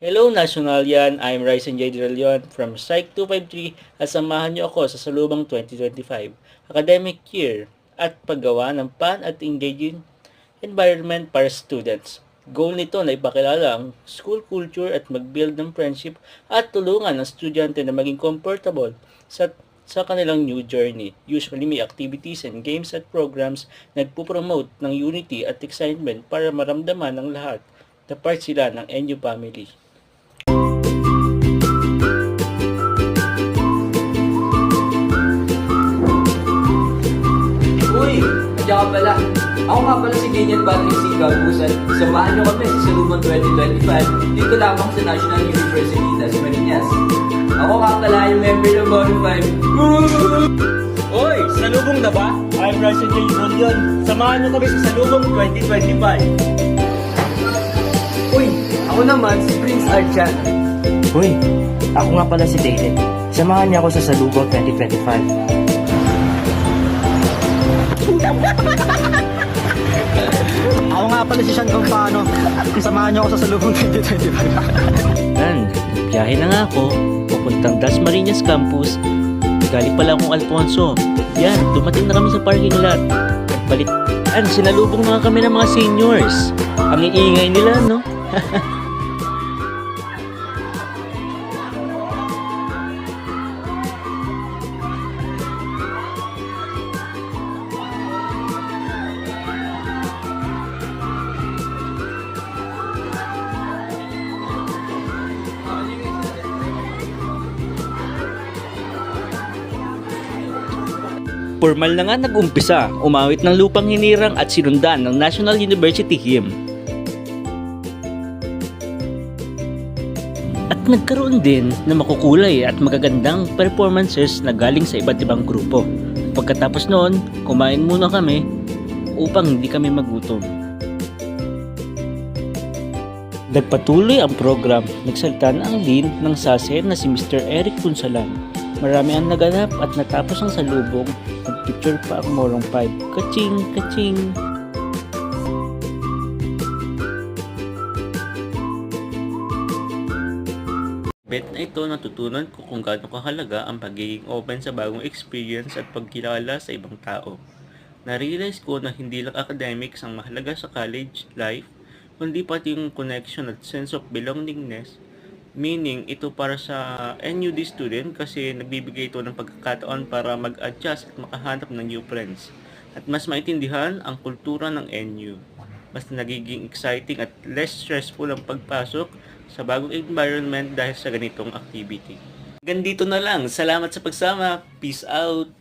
Hello Nationalian, I'm Ryzen J. De Leon from Psych 253 at samahan niyo ako sa Salubang 2025 academic year at paggawa ng fun at engaging environment para students. Goal nito na ipakilala ang school culture at mag-build ng friendship at tulungan ang estudyante na maging comfortable sa kanilang new journey. Usually may activities and games at programs na nagpupromote ng unity at excitement para maramdaman ng lahat na part sila ng NU family. Uy! Nandiyan ka pala. Ako nga pala si Ganyan Patrick C. Galbusan. Samahan niyo kami sa Salubong 2025 dito lamang sa National University Las Marinas. Ako nga pala yung member ng Body 5. Oy! Salubong na ba? I'm Ryzen J. De Leon. Samahan niyo kami sa Salubong 2025. Uy! Ako naman si Prince Archan. Uy, ako nga pala si David. Samahan niyo ako sa Salubong 2025. Ako nga pala si Sean Campano. Samahan niyo ako sa Salubong 2025. Yan, biyahe na nga ako. Pupuntang Dasmariñas Campus. Galing pala akong Alfonso. Yan, dumating na kami sa parking lot. Balikan, sinalubong na kami ng mga seniors. Ang iingay nila, no? Formal na nga nag-umpisa, umawit ng lupang hinirang at sinundan ng National University Hymn. At nagkaroon din na makukulay at magagandang performances na galing sa iba't ibang grupo. Pagkatapos noon, kumain muna kami upang hindi kami magutom. Nagpatuloy ang program, nagsalita na ang dean ng SASE na si Mr. Eric Punsalan. Marami ang naganap at natapos ang salubong. Nag-picture pa ang Morong 5. Kaching! Kaching! Bet na ito natutunan ko kung gaano kahalaga ang pagiging open sa bagong experience at pagkilala sa ibang tao. Na-realize ko na hindi lang academics ang mahalaga sa college life, kundi pati yung connection at sense of belongingness. Meaning, ito para sa NUD student kasi nagbibigay ito ng pagkakataon para mag-adjust at makahanap ng new friends. At mas maintindihan ang kultura ng NU. Mas nagiging exciting at less stressful ang pagpasok sa bagong environment dahil sa ganitong activity. Ganito na lang. Salamat sa pagsama. Peace out!